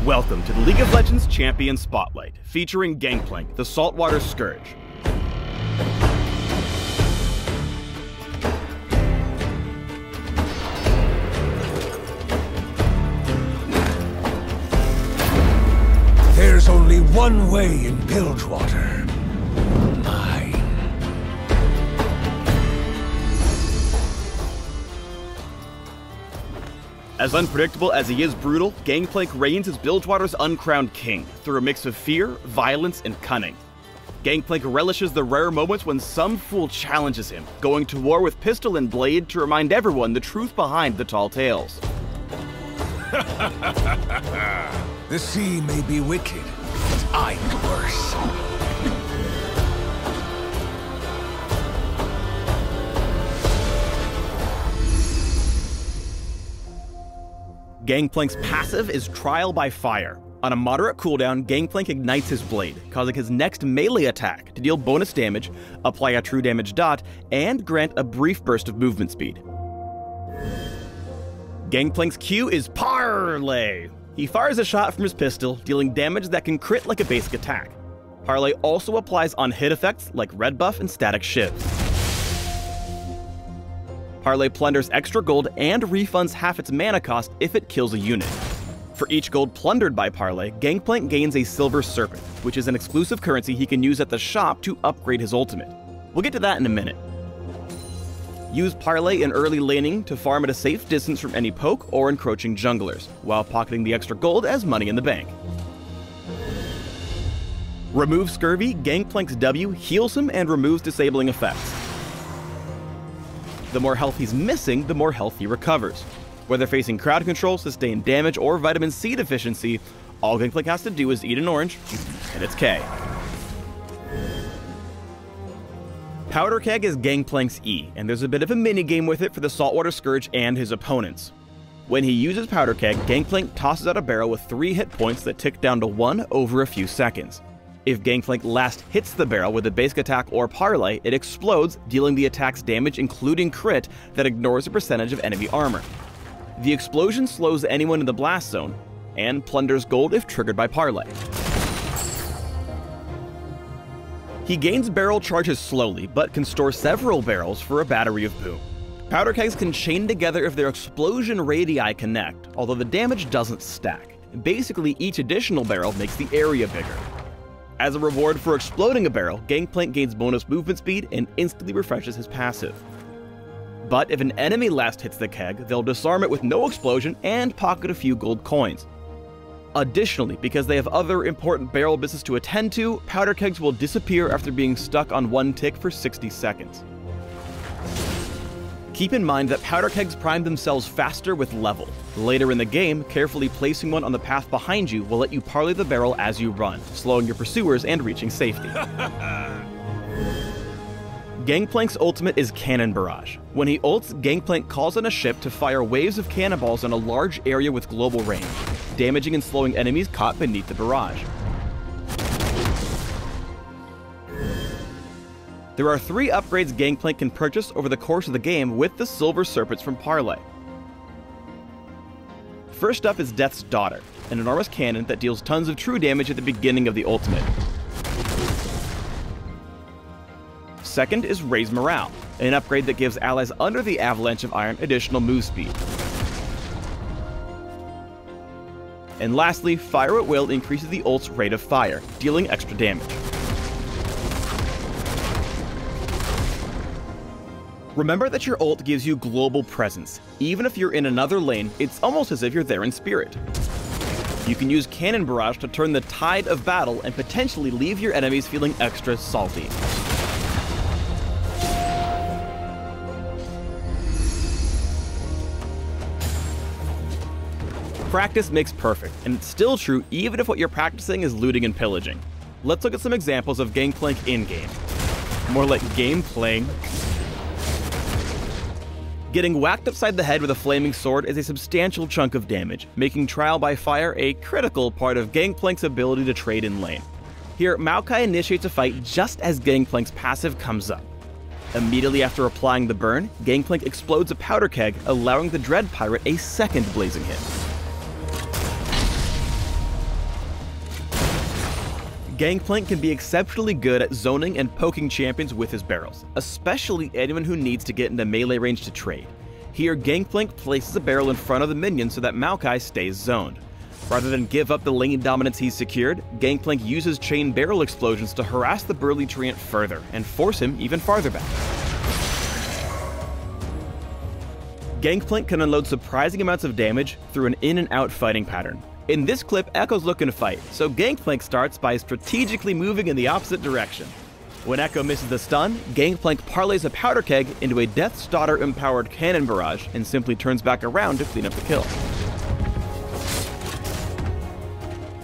Welcome to the League of Legends Champion Spotlight, featuring Gangplank, the Saltwater Scourge. There's only one way in Bilgewater. Mine. As unpredictable as he is brutal, Gangplank reigns as Bilgewater's uncrowned king, through a mix of fear, violence, and cunning. Gangplank relishes the rare moments when some fool challenges him, going to war with pistol and blade to remind everyone the truth behind the tall tales. The sea may be wicked, but I'm worse. Gangplank's passive is Trial by Fire. On a moderate cooldown, Gangplank ignites his blade, causing his next melee attack to deal bonus damage, apply a true damage dot, and grant a brief burst of movement speed. Gangplank's Q is Parlay. He fires a shot from his pistol, dealing damage that can crit like a basic attack. Parlay also applies on-hit effects like Red Buff and Static Shiv. Parlay plunders extra gold and refunds half its mana cost if it kills a unit. For each gold plundered by Parlay, Gangplank gains a Silver Serpent, which is an exclusive currency he can use at the shop to upgrade his ultimate. We'll get to that in a minute. Use Parlay in early laning to farm at a safe distance from any poke or encroaching junglers, while pocketing the extra gold as money in the bank. Remove Scurvy, Gangplank's W heals him and removes disabling effects. The more health he's missing, the more health he recovers. Whether facing crowd control, sustained damage, or vitamin C deficiency, all Gangplank has to do is eat an orange, and it's K. Powder Keg is Gangplank's E, and there's a bit of a minigame with it for the Saltwater Scourge and his opponents. When he uses Powder Keg, Gangplank tosses out a barrel with 3 hit points that tick down to 1 over a few seconds. If Gangplank last hits the barrel with a basic attack or parlay, it explodes, dealing the attack's damage including crit that ignores a percentage of enemy armor. The explosion slows anyone in the blast zone, and plunders gold if triggered by parlay. He gains barrel charges slowly, but can store several barrels for a battery of boom. Powder kegs can chain together if their explosion radii connect, although the damage doesn't stack. Basically, each additional barrel makes the area bigger. As a reward for exploding a barrel, Gangplank gains bonus movement speed and instantly refreshes his passive. But if an enemy last hits the keg, they'll disarm it with no explosion and pocket a few gold coins. Additionally, because they have other important barrel business to attend to, powder kegs will disappear after being stuck on one tick for 60 seconds. Keep in mind that powder kegs prime themselves faster with level. Later in the game, carefully placing one on the path behind you will let you parlay the barrel as you run, slowing your pursuers and reaching safety. Gangplank's ultimate is Cannon Barrage. When he ults, Gangplank calls on a ship to fire waves of cannonballs on a large area with global range, damaging and slowing enemies caught beneath the barrage. There are 3 upgrades Gangplank can purchase over the course of the game with the Silver Serpents from Parlay. First up is Death's Daughter, an enormous cannon that deals tons of true damage at the beginning of the ultimate. Second is Raise Morale, an upgrade that gives allies under the Avalanche of Iron additional move speed. And lastly, Fire at Will increases the ult's rate of fire, dealing extra damage. Remember that your ult gives you global presence. Even if you're in another lane, it's almost as if you're there in spirit. You can use Cannon Barrage to turn the tide of battle and potentially leave your enemies feeling extra salty. Practice makes perfect, and it's still true even if what you're practicing is looting and pillaging. Let's look at some examples of Gangplank in-game. More like game playing. Getting whacked upside the head with a flaming sword is a substantial chunk of damage, making Trial by Fire a critical part of Gangplank's ability to trade in lane. Here, Maokai initiates a fight just as Gangplank's passive comes up. Immediately after applying the burn, Gangplank explodes a powder keg, allowing the Dread Pirate a second blazing hit. Gangplank can be exceptionally good at zoning and poking champions with his barrels, especially anyone who needs to get into melee range to trade. Here, Gangplank places a barrel in front of the minion so that Maokai stays zoned. Rather than give up the lane dominance he's secured, Gangplank uses chain barrel explosions to harass the burly treant further and force him even farther back. Gangplank can unload surprising amounts of damage through an in and out fighting pattern. In this clip, Echo's looking to fight, so Gangplank starts by strategically moving in the opposite direction. When Echo misses the stun, Gangplank parlays a powder keg into a Death's Daughter-empowered cannon barrage and simply turns back around to clean up the kill.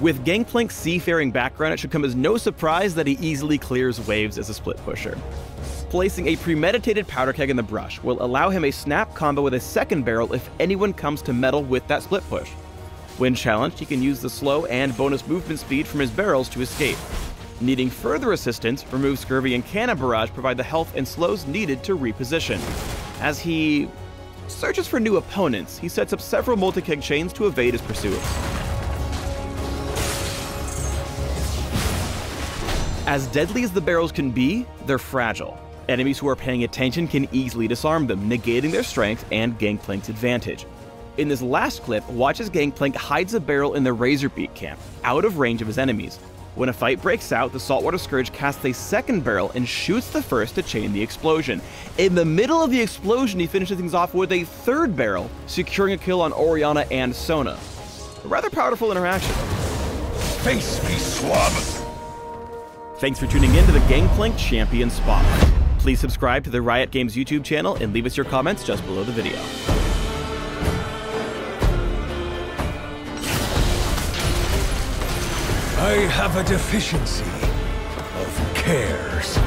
With Gangplank's seafaring background, it should come as no surprise that he easily clears waves as a split pusher. Placing a premeditated powder keg in the brush will allow him a snap combo with a second barrel if anyone comes to meddle with that split push. When challenged, he can use the slow and bonus movement speed from his barrels to escape. Needing further assistance, Remove Scurvy and Cannon Barrage provide the health and slows needed to reposition. As he searches for new opponents, he sets up several multi-keg chains to evade his pursuers. As deadly as the barrels can be, they're fragile. Enemies who are paying attention can easily disarm them, negating their strength and Gangplank's advantage. In this last clip, watch as Gangplank hides a barrel in the Razorbeak camp, out of range of his enemies. When a fight breaks out, the Saltwater Scourge casts a second barrel and shoots the first to chain the explosion. In the middle of the explosion, he finishes things off with a third barrel, securing a kill on Oriana and Sona. A rather powerful interaction. Face me, swab! Thanks for tuning in to the Gangplank Champion Spotlight. Please subscribe to the Riot Games YouTube channel and leave us your comments just below the video. I have a deficiency of cares.